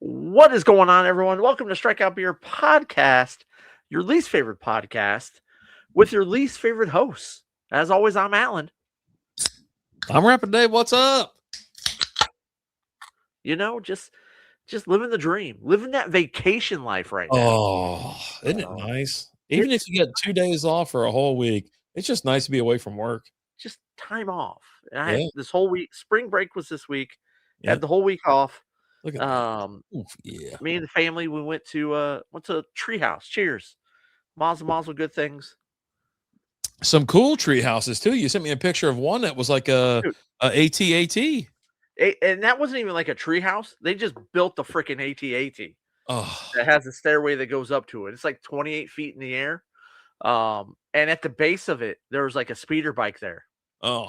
What is going on, everyone? Welcome to Strikeout Beer Podcast, your least favorite podcast with your least favorite hosts. As always, I'm Alan. I'm Rapid Dave. What's up? You know, just living the dream, living that vacation life right now. Oh, isn't it nice? Even if you get 2 days off for a whole week, it's just nice to be away from work. Just time off. And I had Yeah. this whole week. Spring break was this week. Yeah. Had the whole week off. Look at that. Oof, yeah. Me and the family, we went to Treehouse. Cheers. Mazel, good things. Some cool tree houses too. You sent me a picture of one that was like a AT-AT. And that wasn't even like a tree house. They just built the freaking AT-AT. Oh, That has a stairway that goes up to it. It's like 28 feet in the air. And at the base of it, there was like a speeder bike there. oh.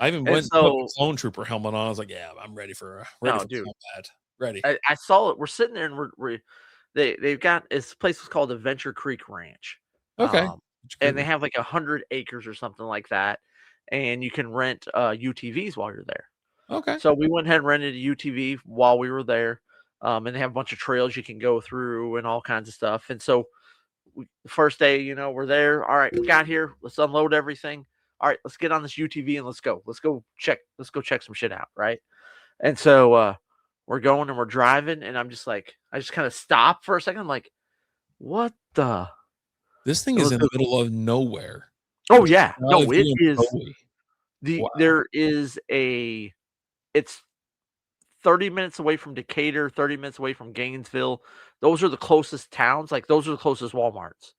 I even went and put my clone trooper helmet on. I was like, yeah, I'm ready for combat. Ready. I saw it. We're sitting there and they've got this place was called Adventure Creek Ranch. Okay. And they have like 100 acres or something like that. And you can rent UTVs while you're there. Okay. So we went ahead and rented a UTV while we were there. And they have a bunch of trails you can go through and all kinds of stuff. And so the first day, we're there. All right, we got here. Let's unload everything. All right, let's get on this UTV and let's go. Let's go check some shit out, right? And so we're going and we're driving, and I'm just like, I just kind of stop for a second. I'm like, what the? This thing is in the middle of nowhere. Oh yeah, no, it is. Wow. There is it's 30 minutes away from Decatur, 30 minutes away from Gainesville. Those are the closest towns. Like, those are the closest Walmarts.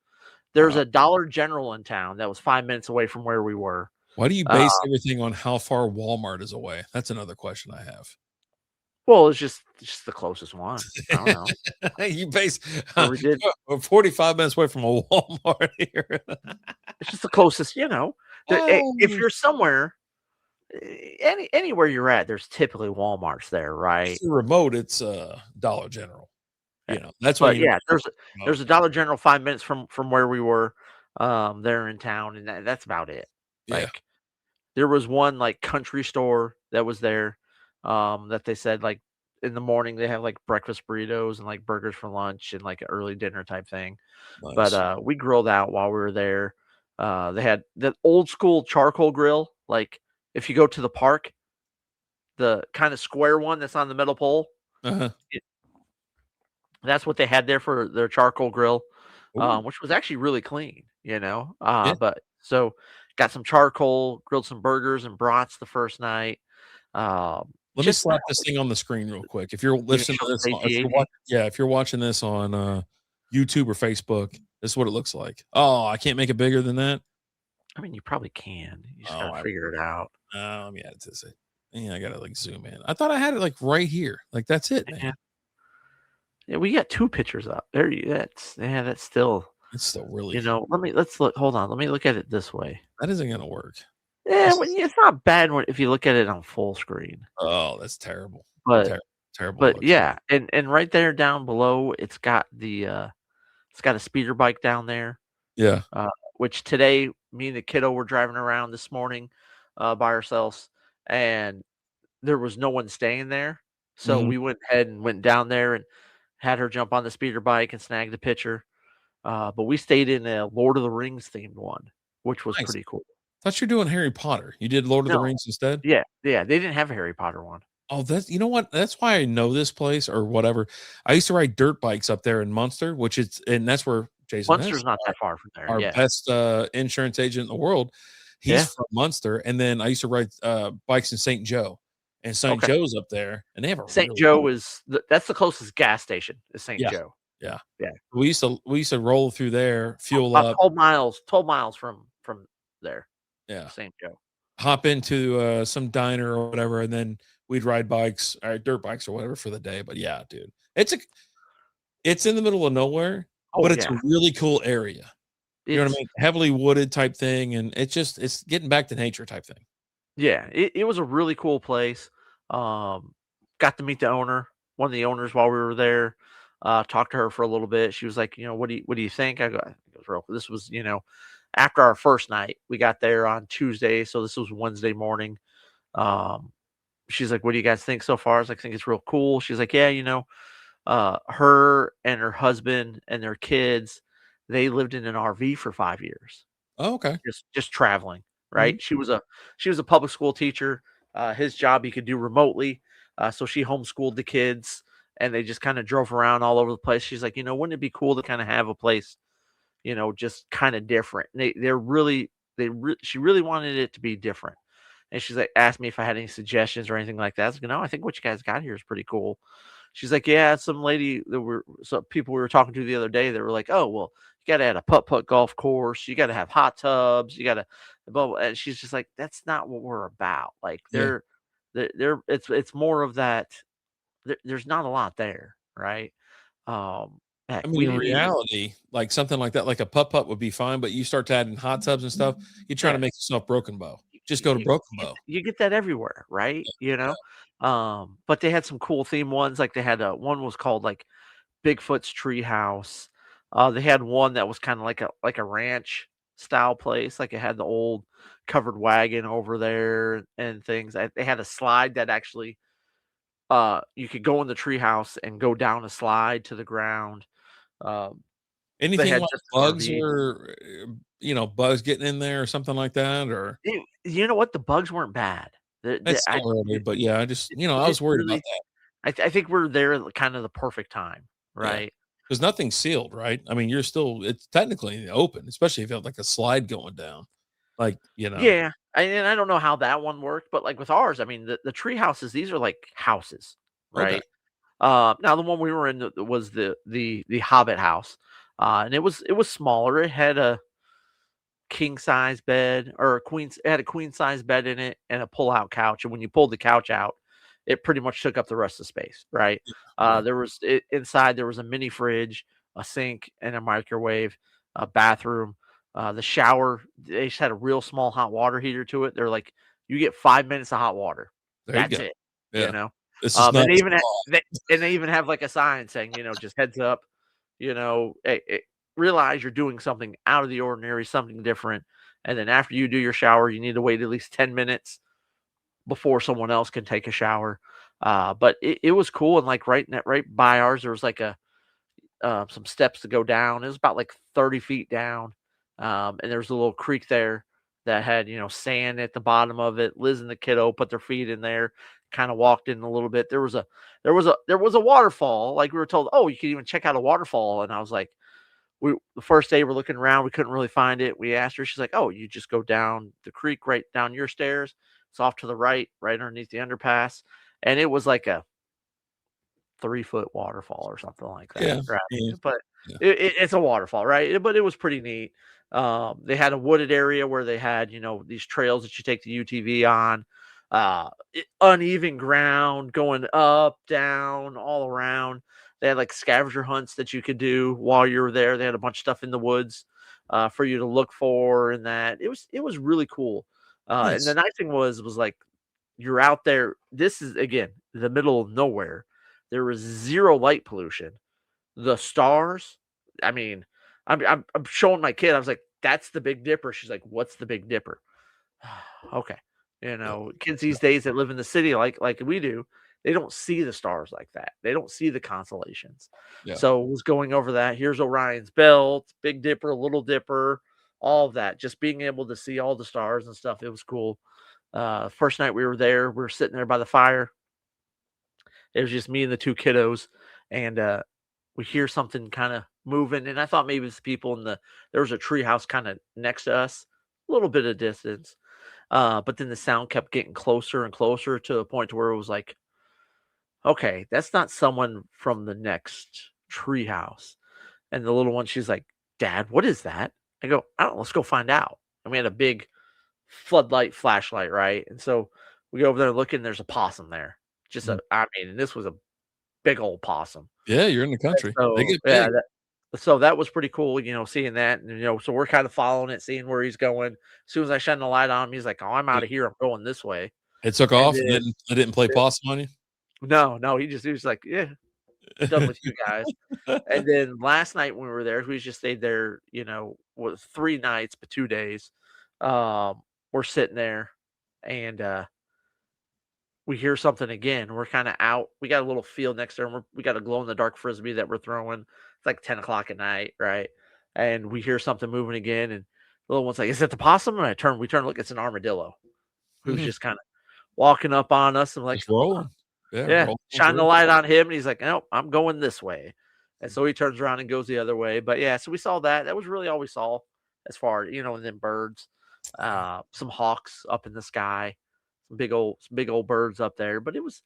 There's a Dollar General in town that was 5 minutes away from where we were. Why do you base everything on how far Walmart is away? That's another question I have. Well, it's just the closest one. I don't know. You base we did 45 minutes away from a Walmart here. It's just the closest, If you're somewhere, anywhere you're at, there's typically Walmarts there, right? If you're remote, it's Dollar General. That's why. Yeah, there's a Dollar General 5 minutes from where we were there in town, and that's about it. Like, there was one like country store that was there that they said like in the morning they have like breakfast burritos and like burgers for lunch and like an early dinner type thing. Nice. But we grilled out while we were there. They had that old school charcoal grill. Like, if you go to the park, the kind of square one that's on the metal pole. That's what they had there for their charcoal grill, which was actually really clean, But so got some charcoal, grilled some burgers and brats the first night. Let me slap this thing on the screen real quick. If you're listening to this, if you're watching this on YouTube or Facebook, this is what it looks like. Oh, I can't make it bigger than that. I mean, you probably can. You just gotta figure it out. Let me add it to this. Yeah, I gotta like zoom in. I thought I had it like right here. Like, that's it, man. Yeah, we got 2 pictures up there. That's still. It's still really. Let's look. Hold on. Let me look at it this way. That isn't gonna work. Yeah, it's not bad if you look at it on full screen. Oh, that's terrible. But terrible. But yeah, and right there down below, it's got a speeder bike down there. Yeah. Which today, me and the kiddo were driving around this morning by ourselves, and there was no one staying there. So we went ahead and went down there and had her jump on the speeder bike and snag the picture. But we stayed in a Lord of the Rings themed one, which was pretty cool. I thought you're doing Harry Potter. You did Lord of the Rings instead? Yeah. They didn't have a Harry Potter one. Oh, you know what? That's why I know this place or whatever. I used to ride dirt bikes up there in Munster, and that's where Jason Munster's not that far from there. Our best insurance agent in the world. He's from Munster, and then I used to ride bikes in St. Joe, and St. Joe's up there, and they have a St. Joe that's the closest gas station is St. Joe. Yeah. We used to roll through there, fuel about up 12 miles from there. Yeah, St. Joe. Hop into some diner or whatever, and then we'd ride bikes, or dirt bikes or whatever for the day. But yeah, dude, it's in the middle of nowhere, but it's a really cool area. You know what I mean? Heavily wooded type thing, and it's getting back to nature type thing. Yeah, it was a really cool place. Got to meet the owner, one of the owners while we were there. Talked to her for a little bit. She was like, what do you think? I go, this was, after our first night. We got there on Tuesday, so this was Wednesday morning. She's like, what do you guys think so far? I was like, I think it's real cool. She's like, yeah, Her and her husband and their kids, they lived in an RV for 5 years. Oh, okay. Just traveling, Mhm. right? She was a public school teacher. His job he could do remotely, so she homeschooled the kids, and they just kinda drove around all over the place. She's like, "Wouldn't it be cool to kinda have a place, just kinda different?" And she really wanted it to be different. And she's like, asked me if I had any suggestions or anything like that. I was like, "No, I think what you guys got here is pretty cool." She's like, "Yeah, some people we were talking to the other day, they were like, oh, well, you gotta add a putt-putt golf course, you gotta have hot tubs, you gotta blah, blah," and she's just like, "That's not what we're about." Like, Yeah. it's more of that there's not a lot there, right? I Heck, mean, we in didn't even reality, like, something like that, like a putt-putt would be fine, but you start to adding hot tubs and stuff, you're trying to yeah. make yourself Broken Bow. Just go to You Broken get Bow. you get that everywhere, right? Yeah. But they had some cool theme ones, like, they had, one was called, like, Bigfoot's Treehouse. They had one that was kinda like a ranch style place, like, it had the old covered wagon over there and things. They had a slide that actually, you could go in the treehouse and go down a slide to the ground. Um, they Anything had like just an bugs RV. or, bugs getting in there or something like that, or You know what? The bugs weren't bad. The it's I still early, but yeah, I it was worried about really that. I think we're there at kind of the perfect time, Yeah, right? because nothing's sealed, right? I mean, it's technically open, especially if you have, like, a slide going down. Like, Yeah, and I don't know how that one worked, but, like, with ours, I mean, the tree houses, these are like houses, okay. right? Now the one we were in was the Hobbit house, and it was smaller. It had a king size bed or a it had a queen size bed in it and a pull out couch. And when you pulled the couch out, it pretty much took up the rest of the space, right? Right. Inside there was a mini fridge, a sink, and a microwave, a bathroom, the shower. They just had a real small hot water heater to it. They're like, you get 5 minutes of hot water. There you That's go. it, you Yeah. know. This is And not a spa. they even have like a sign saying, just heads up, hey, realize you're doing something out of the ordinary, something different. And then after you do your shower, you need to wait at least 10 minutes before someone else can take a shower. But it was cool. And like right by ours, there was like some steps to go down. It was about like 30 feet down. And there was a little creek there that had, sand at the bottom of it. Liz and the kiddo put their feet in there, kind of walked in a little bit. There was a waterfall. Like we were told, oh, you could even check out a waterfall. And I was like, the first day we're looking around, we couldn't really find it. We asked her, she's like, "Oh, you just go down the creek right down your stairs. It's off to the right, right underneath the underpass." And it was like a 3-foot waterfall or something like that, Yeah. right? Yeah. But Yeah. it's a waterfall, right? But it was pretty neat. They had a wooded area where they had, these trails that you take the UTV on, uneven ground going up, down, all around. They had like scavenger hunts that you could do while you were there. They had a bunch of stuff in the woods for you to look for, and that it was really cool. And the Nice. nice thing was like you're out there. This is again the middle of nowhere. There was zero light pollution. The stars, I mean, I'm showing my kid. I was like, "That's the Big Dipper." She's like, "What's the Big Dipper?" Okay. Yeah. Kids Yeah. these days that live in the city like we do, they don't see the stars like that. They don't see the constellations. Yeah. So was going over that. Here's Orion's belt, Big Dipper, Little Dipper, all of that. Just being able to see all the stars and stuff. It was cool. First night we were there, we were sitting there by the fire. It was just me and the two kiddos, and we hear something kind of moving. And I thought maybe it's people there was a tree house kind of next to us, a little bit of distance. But then the sound kept getting closer and closer to the point to where it was like, okay, that's not someone from the next treehouse. And the little one, she's like, "Dad, what is that?" I go, "I don't know. Let's go find out." And we had a big floodlight flashlight, right? And so we go over there looking. There's a possum there. Mm. I mean, and this was a big old possum. Yeah, you're in the And country. They so get yeah, big. so that was pretty cool, seeing that, and so we're kind of following it, seeing where he's going. As soon as I shine the light on him, he's like, "Oh, I'm It out of here. I'm going this way." it took And off and then didn't play possum on you? no, no, he was like, "Yeah, done with you guys." And then last night when we were there, we just stayed there, was 3 nights, but 2 days. We're sitting there and we hear something again. We're kind of out. We got a little field next there, and we got a glow in the dark frisbee that we're throwing. It's like 10 o'clock at night, right? And we hear something moving again, and the little one's like, "Is it the possum?" And we turn, look, it's an armadillo who's just kind of walking up on us. And like, just rolling. Yeah, shine the light on him, and he's like, "Nope, I'm going this way." And so he turns around and goes the other way. But yeah, so we saw that. That was really all we saw as far, and then birds, some hawks up in the sky, some big old birds up there. But it was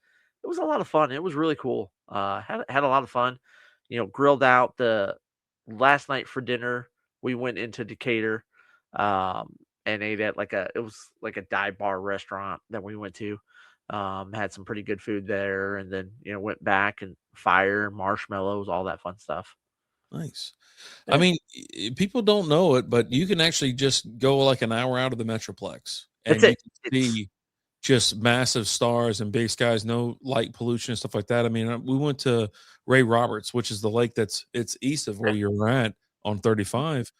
a lot of fun. It was really cool. Had a lot of fun. Grilled out the last night for dinner. We went into Decatur, and ate at it was like a dive bar restaurant that we went to. Had some pretty good food there, and then went back and fire, marshmallows, all that fun stuff. Nice. Yeah. I mean, people don't know it, but you can actually just go like an hour out of the Metroplex, and you can see just massive stars and big skies, no light pollution and stuff like that. I mean, we went to Ray Roberts, which is the lake it's east of where you're at on 35,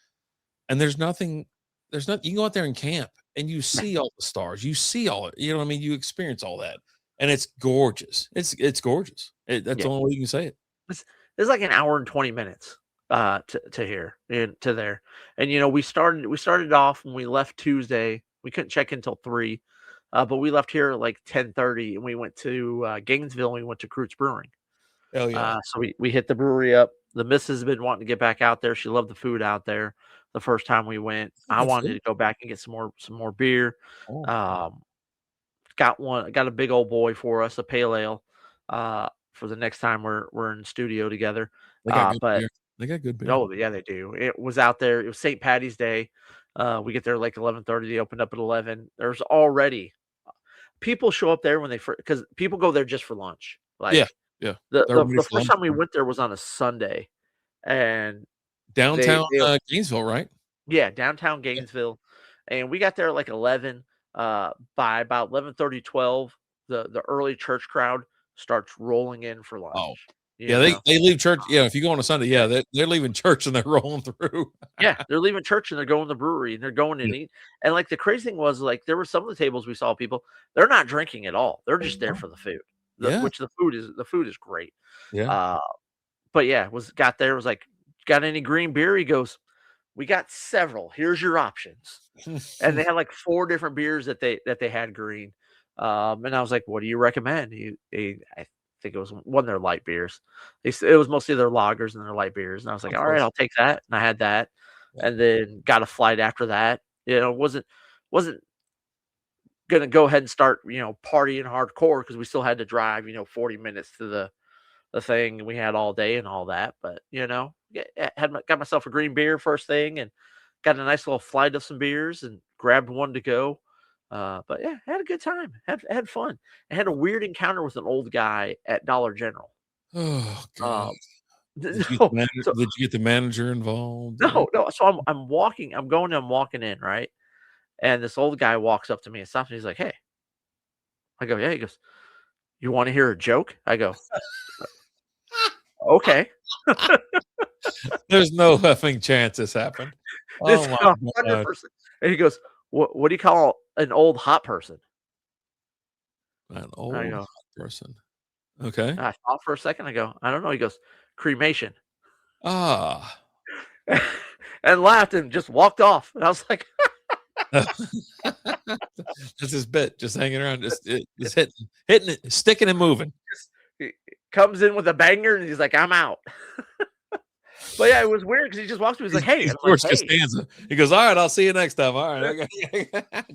and there's nothing. You can go out there and camp, and you see all the stars. You see all it. You know what I mean? You experience all that, and it's gorgeous. It's gorgeous. That's the only way you can say it. It's like an hour and 20 minutes to here and to there. And we started off when we left Tuesday. We couldn't check in until 3, but we left here at like 10:30, and we went to Gainesville. And we went to Kreutz Brewing. Oh yeah. So we hit the brewery up. The missus has been wanting to get back out there. She loved the food out there. The first time we went, I wanted to go back and get some more beer. Oh. Got a big old boy for us, a pale ale, for the next time we're in studio together. They got good beer. Oh yeah, they do. It was out there. It was St. Patty's Day. We get there like 11:30. They opened up at 11. There's already people show up there when because people go there just for lunch. Like yeah. The first time we went there was on a Sunday, and downtown Gainesville, right? Yeah, downtown Gainesville, and we got there at like 11. By about 11:30, 12, the early church crowd starts rolling in for lunch. Oh, yeah, they leave church. Yeah, if you go on a Sunday, yeah, they're leaving church and they're rolling through. Yeah, they're leaving church and they're going to the brewery and they're going and eat. And like the crazy thing was, like, there were some of the tables we saw people, they're not drinking at all. They're just there for the food. Which the food is great. Yeah. But yeah, was like, got any green beer? He goes, we got several. Here's your options. And they had like 4 different beers that they had green. And I was like, what do you recommend? I think it was one of their light beers. It was mostly their lagers and their light beers. And I was like, all right, I'll take that. And I had that. And then got a flight after that. Wasn't going to go ahead and start, partying hardcore because we still had to drive, 40 minutes to the thing we had all day and all that. But, got myself a green beer first thing and got a nice little flight of some beers and grabbed one to go. But yeah, had a good time. Had fun. I had a weird encounter with an old guy at Dollar General. Oh God. Did you get the manager involved? No. So I'm walking in, right? And this old guy walks up to me and stops me. He's like, hey. I go, yeah. He goes, you want to hear a joke? I go, okay. There's no effing chance this happened. This 100%. And he goes, what do you call an old hot person? An old hot person. Okay. I thought for a second. I go, I don't know. He goes, cremation. Ah. And laughed and just walked off. And I was like, that's his bit, just hanging around, just hitting it, sticking and moving. He comes in with a banger and he's like, I'm out. But yeah, it was weird because he just walks to me. He's like, hey. George Costanza. He goes, all right, I'll see you next time. All right.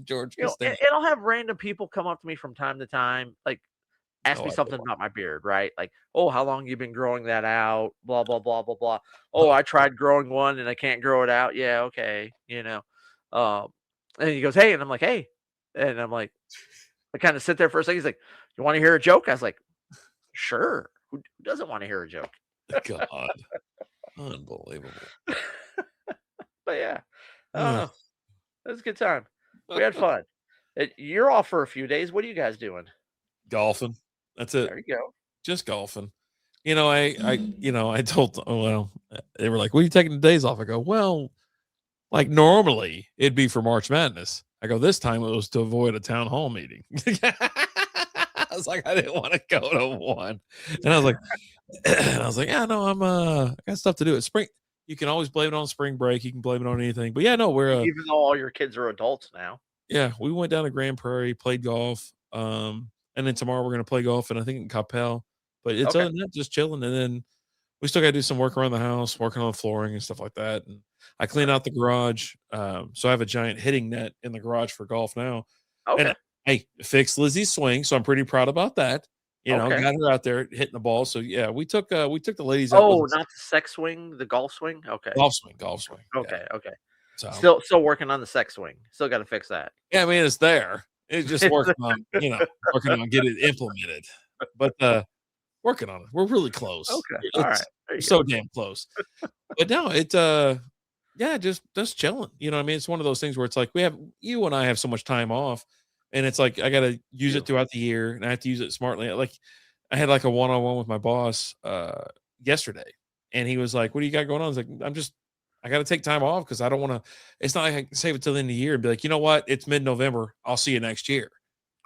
George Costanza. And I'll have random people come up to me from time to time, like ask me something about my beard, right? Like, oh, how long you been growing that out? Blah, blah, blah, blah, blah. Oh, I tried growing one and I can't grow it out. Yeah, okay. And he goes, hey, and I'm like, hey. And I'm like, I kind of sit there for a second. He's like, you want to hear a joke? I was like, sure. Who doesn't want to hear a joke? God. Unbelievable. But yeah. It was a good time. We had fun. You're off for a few days. What are you guys doing? Golfing. That's it. There you go. Just golfing. I told them, they were like, what are you taking the days off? I go, well, like normally it'd be for March Madness. I go, this time it was to avoid a town hall meeting. I was like, I didn't want to go to one. And I was like, yeah, no, I got stuff to do. It's spring. You can always blame it on spring break. You can blame it on anything. But yeah, no, Even though all your kids are adults now. yeah, we went down to Grand Prairie, played golf. And then tomorrow we're gonna play golf, and I think in Capel. But it's Okay. other than that, just chilling. And then we still gotta do some work around the house, working on the flooring and stuff like that. And I cleaned out the garage. So I have a giant hitting net in the garage for golf now. And Okay. hey, fixed Lizzie's swing, so I'm pretty proud about that. Okay. Got her out there hitting the ball. So yeah, we took the ladies out with Oh, us. not the sex swing, the golf swing? Okay. Golf swing. Yeah. Okay, okay. So Still working on the sex swing. Still gotta fix that. yeah, I mean it's there. It's just working on getting it implemented. But working on it. We're really close. Okay. It's Alright. There you so go. damn close. But no, yeah, just chilling. You know what I mean? It's one of those things where it's like you and I have so much time off, and it's like I gotta use it You. throughout the year, and I have to use it smartly. Like I had like a one-on-one with my boss yesterday, and he was like, "What do you got going on?" I was like, I gotta take time off because I don't want to. It's not like I can save it till the end of the year and be like, you know what? It's mid-November. I'll see you next year.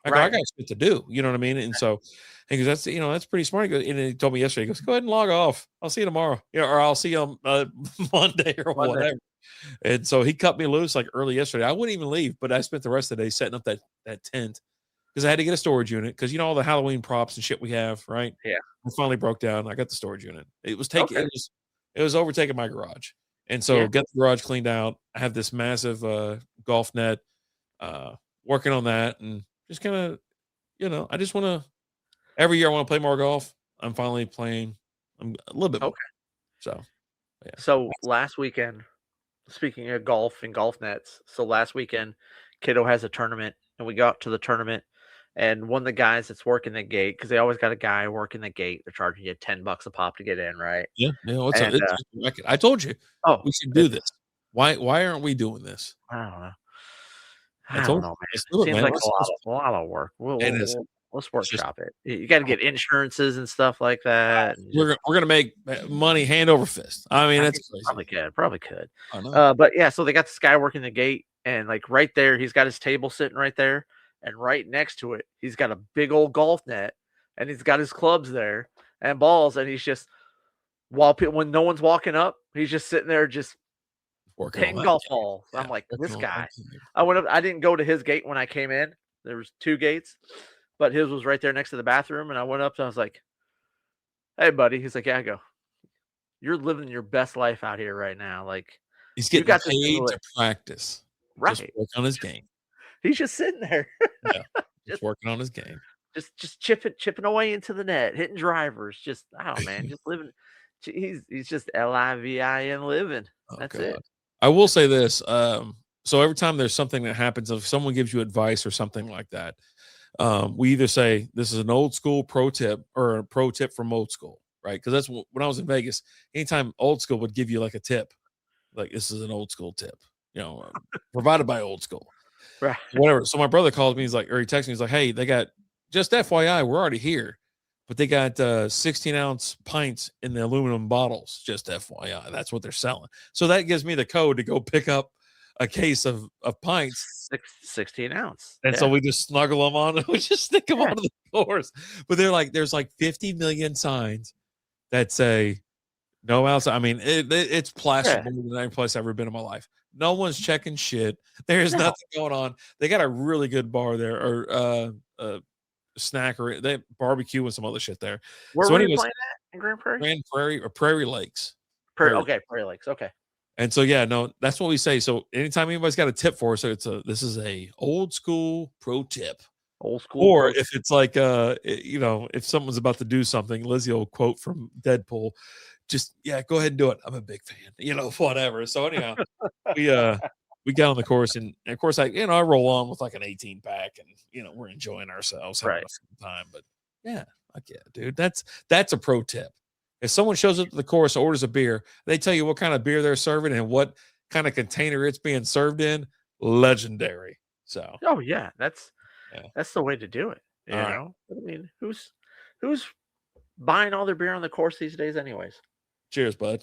I go, I Right. got shit to do. You know what I mean? And so he goes, that's pretty smart. He goes, and he told me yesterday, he goes, go ahead and log off. I'll see you tomorrow. Or I'll see you on Monday or Monday. whatever. And so he cut me loose like early yesterday. I wouldn't even leave, but I spent the rest of the day setting up that tent because I had to get a storage unit because all the Halloween props and shit we have, right? Yeah. I finally broke down. I got the storage unit. Okay. It was overtaking my garage. And so Yeah. get the garage cleaned out. I have this massive golf net, working on that and just kind of, I just want to every year I want to play more golf. I'm finally playing a little bit more. Okay. So, yeah. So last weekend, speaking of golf and golf nets, so last weekend, kiddo has a tournament, and we got to the tournament, and one of the guys that's working the gate, because they always got a guy working the gate, they're charging you $10 a pop to get in, right? Yeah, what's up? And It's just a racket. I told you oh, we should do it's this. Why aren't we doing this? I don't know. I I don't told know, you. man. Let's do it, Seems man. like a lot of work. It is. Let's It's just workshop it. You got to get insurances and stuff like that. And we're gonna make money hand over fist. I mean, I that's think crazy. probably could. I know. But yeah, so they got this guy working the gate, and like right there, he's got his table sitting right there, and right next to it, he's got a big old golf net, and he's got his clubs there and balls, and he's just when no one's walking up, he's just sitting there just Working on hitting that golf game. balls. Yeah, I'm like, working this on guy. that game. I went up. I didn't go to his gate when I came in. There was 2 gates, but his was right there next to the bathroom, and I went up and I was like, "Hey, buddy." He's like, "Yeah." I go, "You're living your best life out here right now. Like, He's you getting got this thing paid lit." to practice. Just Right. work on his game. He's just sitting there, Yeah, just just working on his game. just chipping away into the net, hitting drivers. Just I don't know, man, just living. He's just living. Living. Oh That's it. god. I will say this, so every time there's something that happens, if someone gives you advice or something like that, we either say this is an old school pro tip or a pro tip from old school, right? Because that's when I was in Vegas, anytime old school would give you like a tip, like this is an old school tip, provided by old school, Right. whatever. So my brother called me, or he texted me, he's like, hey, they got just FYI, we're already here, but they got 16-ounce pints in the aluminum bottles. Just FYI, that's what they're selling. So that gives me the code to go pick up a case of pints. 16 ounce. And so we just snuggle them on and we just stick them Yeah. onto the course. But there's like 50 million signs that say no outside. I mean, it's plastered more than any place I've ever been in my life. No one's checking shit. There's nothing going on. They got a really good bar there, or snack, or they barbecue and some other shit there. Where were you playing at in Grand Prairie? Grand Prairie or Prairie Lakes. Okay, Prairie Lakes. Okay. And so yeah, no, that's what we say. So anytime anybody's got a tip for us, this is a old school pro tip. Old school. Or if it's like if someone's about to do something, Lizzie will quote from Deadpool, just go ahead and do it. I'm a big fan, whatever. So anyhow, we got on the course, and of course I roll on with like an 18 pack, and we're enjoying ourselves, having a fun time. But yeah, dude, that's a pro tip. If someone shows up to the course, orders a beer, they tell you what kind of beer they're serving and what kind of container it's being served in. Legendary. So oh yeah, that's the way to do it. You know, I mean, who's buying all their beer on the course these days, anyways? Cheers, bud.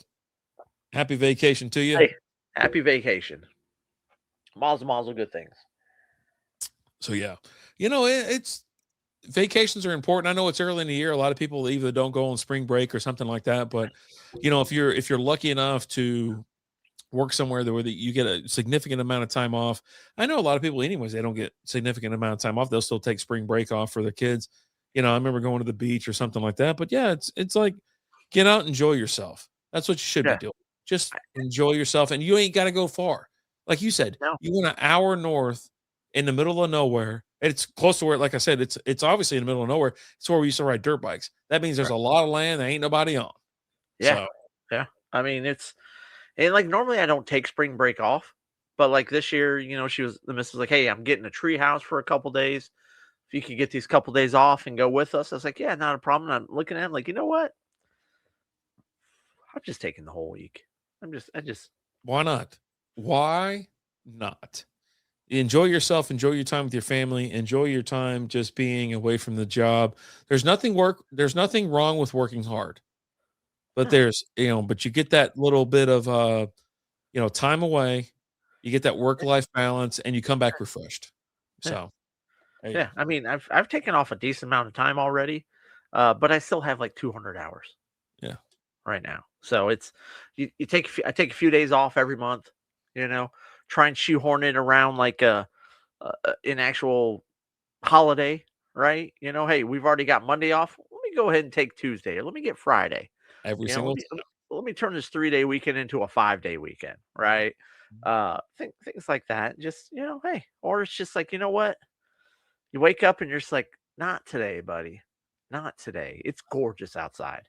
Happy vacation to you. Hey, happy vacation. Mazel, good things. So yeah, it's vacations are important. I know it's early in the year. A lot of people either don't go on spring break or something like that. But if you're lucky enough to work somewhere where you get a significant amount of time off. I know a lot of people, anyways, they don't get significant amount of time off. They'll still take spring break off for their kids. I remember going to the beach or something like that. But yeah, it's like get out, enjoy yourself. That's what you should be doing. Just enjoy yourself, and you ain't got to go far. Like you said, you went an hour north in the middle of nowhere. It's close to where, like I said, it's obviously in the middle of nowhere. It's where we used to ride dirt bikes. That means there's a lot of land that ain't nobody on. Yeah, yeah. I mean, and like normally I don't take spring break off, but like this year, the missus was like, "Hey, I'm getting a tree house for a couple days. If you could get these couple days off and go with us," I was like, "Yeah, not a problem." And I'm looking at him like, you know what? I'm just taking the whole week. Why not? Why not? Enjoy yourself, enjoy your time with your family, enjoy your time just being away from the job. There's nothing wrong with working hard. But but you get that little bit of time away, you get that work-life balance, and you come back refreshed. So yeah, I mean, I've taken off a decent amount of time already, but I still have like 200 hours. Yeah. Right now. So it's I take a few days off every month, try and shoehorn it around like an actual holiday, right? Hey, we've already got Monday off. Let me go ahead and take Tuesday, or let me get Friday. Every single time. Let me turn this 3-day weekend into a 5-day weekend, right? Things like that. Just, hey, or it's just like, you know what? You wake up and you're just like, not today, buddy. Not today. It's gorgeous outside.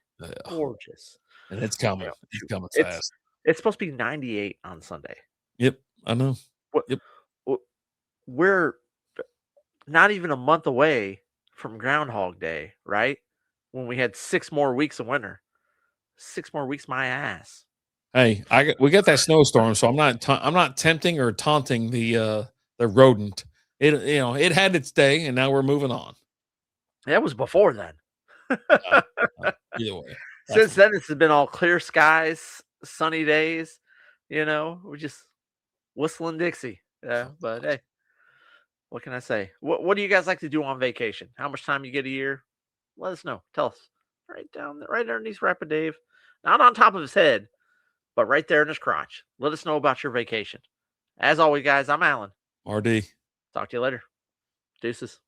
Gorgeous. And it's coming. It's coming fast. It's supposed to be 98 on Sunday. Yep, I know. Yep. We're not even a month away from Groundhog Day, right? When we had 6 more weeks of winter. 6 more weeks, my ass. Hey, we got that snowstorm, so I'm not tempting or taunting the rodent. It had its day, and now we're moving on. That was before then. Either way. Since then, it's been all clear skies, sunny days. We're just whistling Dixie. Yeah, but hey, what can I say? What do you guys like to do on vacation? How much time you get a year? Let us know. Tell us. Right underneath Rapid Dave. Not on top of his head, but right there in his crotch. Let us know about your vacation. As always, guys, I'm Alan. RD. Talk to you later. Deuces.